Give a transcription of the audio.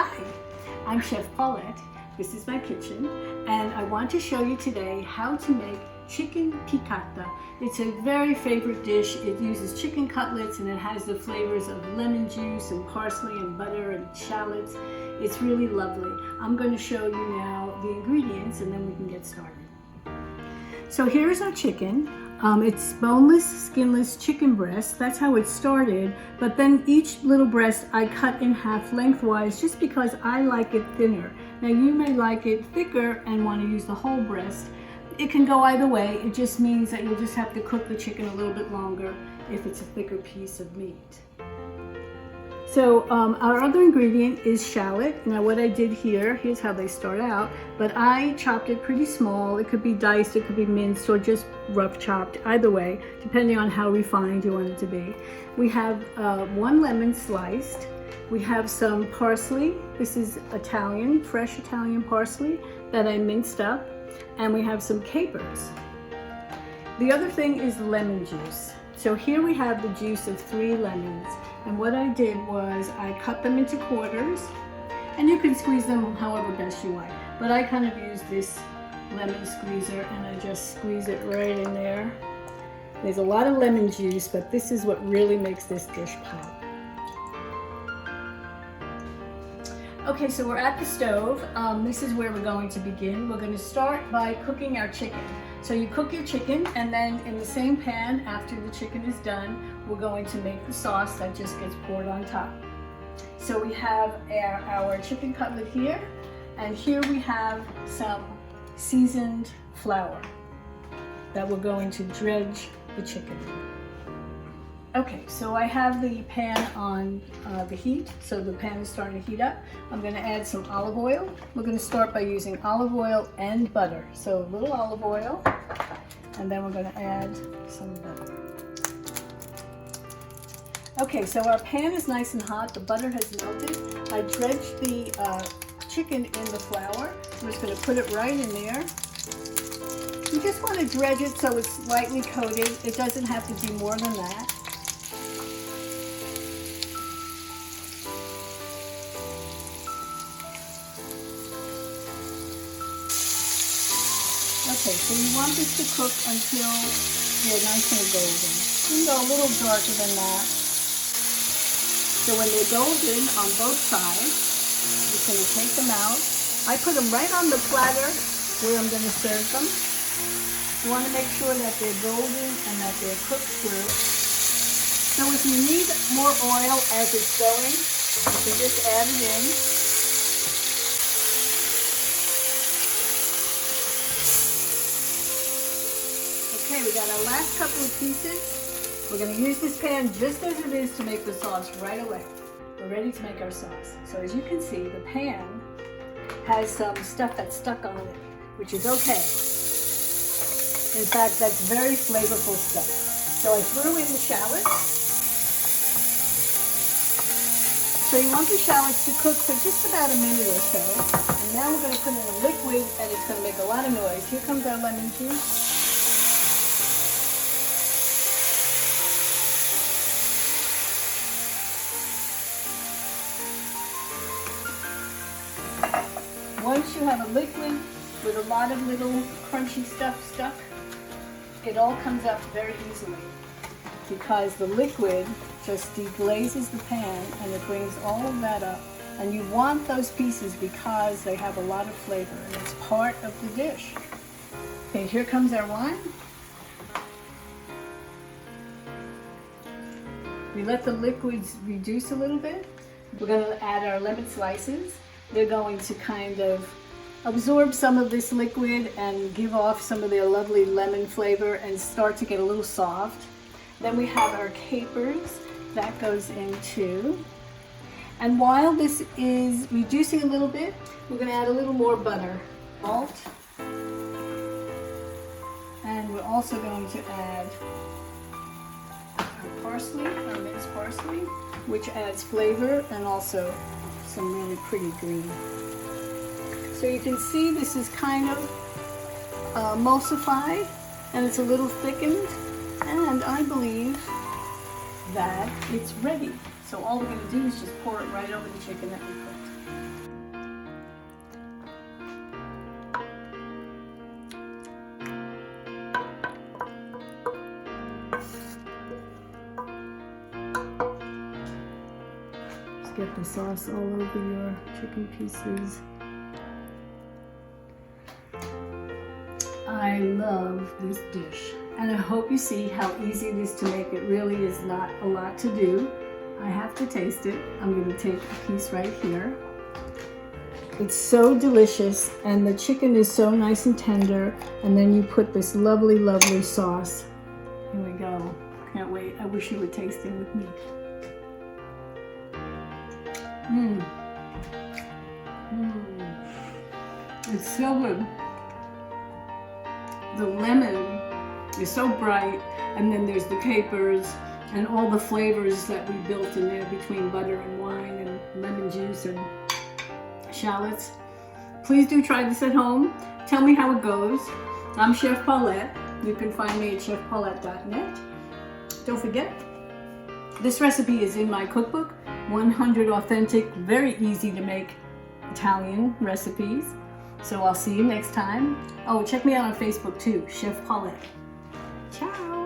Hi, I'm Chef Paulette. This is my kitchen, and I want to show you today how to make chicken piccata. It's a very favorite dish. It uses chicken cutlets and it has the flavors of lemon juice and parsley and butter and shallots. It's really lovely. I'm going to show you now the ingredients and then we can get started. So here's our chicken. It's boneless, skinless chicken breast. That's how it started. But then each little breast I cut in half lengthwise just because I like it thinner. Now you may like it thicker and want to use the whole breast. It can go either way. It just means that you'll just have to cook the chicken a little bit longer if it's a thicker piece of meat. So our other ingredient is shallot. Now what I did here, here's how they start out, but I chopped it pretty small. It could be diced, it could be minced, or just rough chopped, either way, depending on how refined you want it to be. We have 1 lemon sliced. We have some parsley. This is Italian, fresh Italian parsley that I minced up. And we have some capers. The other thing is lemon juice. So here we have the juice of 3 lemons. And what I did was I cut them into quarters, and you can squeeze them however best you like. But I kind of use this lemon squeezer and I just squeeze it right in there. There's a lot of lemon juice, but this is what really makes this dish pop. Okay, so we're at the stove. This is where we're going to begin. We're going to start by cooking our chicken. So you cook your chicken, and then in the same pan, after the chicken is done, we're going to make the sauce that just gets poured on top. So we have our chicken cutlet here, and here we have some seasoned flour that we're going to dredge the chicken. Okay, so I have the pan on the heat, so the pan is starting to heat up. I'm going to add some olive oil. We're going to start by using olive oil and butter. So a little olive oil, and then we're going to add some butter. Okay, so our pan is nice and hot. The butter has melted. I dredged the chicken in the flour. I'm just going to put it right in there. You just want to dredge it so it's lightly coated. It doesn't have to be more than that. Okay, so you want this to cook until they're nice and golden. You can go a little darker than that. So when they're golden on both sides, you're going to take them out. I put them right on the platter where I'm going to serve them. You want to make sure that they're golden and that they're cooked through. So if you need more oil as it's going, you can just add it in. Okay, we got our last couple of pieces. We're going to use this pan just as it is to make the sauce right away. We're ready to make our sauce. So as you can see, the pan has some stuff that's stuck on it, which is okay. In fact, that's very flavorful stuff. So I threw in the shallots. So you want the shallots to cook for just about a minute or so. And now we're going to put in a liquid and it's going to make a lot of noise. Here comes our lemon juice. Once you have a liquid with a lot of little crunchy stuff stuck, it all comes up very easily because the liquid just deglazes the pan and it brings all of that up. And you want those pieces because they have a lot of flavor and it's part of the dish. Okay, here comes our wine. We let the liquids reduce a little bit. We're going to add our lemon slices. They're going to kind of absorb some of this liquid and give off some of their lovely lemon flavor and start to get a little soft. Then we have our capers. That goes in too. And while this is reducing a little bit, we're going to add a little more butter. Salt. And we're also going to add our parsley, our minced parsley, which adds flavor and also some really pretty green. So you can see this is kind of emulsified and it's a little thickened, and I believe that it's ready. So all we're going to do is just pour it right over the chicken that we cooked. get the sauce all over your chicken pieces. I love this dish, and I hope you see how easy it is to make. It really is not a lot to do. I have to taste it. I'm going to take a piece right here. It's so delicious, and the chicken is so nice and tender, and then you put this lovely, lovely sauce. Here we go. Can't wait. I wish you were tasting with me. It's so good. The lemon is so bright, and then there's the capers and all the flavors that we built in there between butter and wine and lemon juice and shallots. Please do try this at home. Tell me how it goes. I'm Chef Paulette. You can find me at chefpaulette.net. Don't forget, this recipe is in my cookbook, 100 authentic, very easy to make Italian recipes. So I'll see you next time. Oh, check me out on Facebook too, Chef Paulette. Ciao.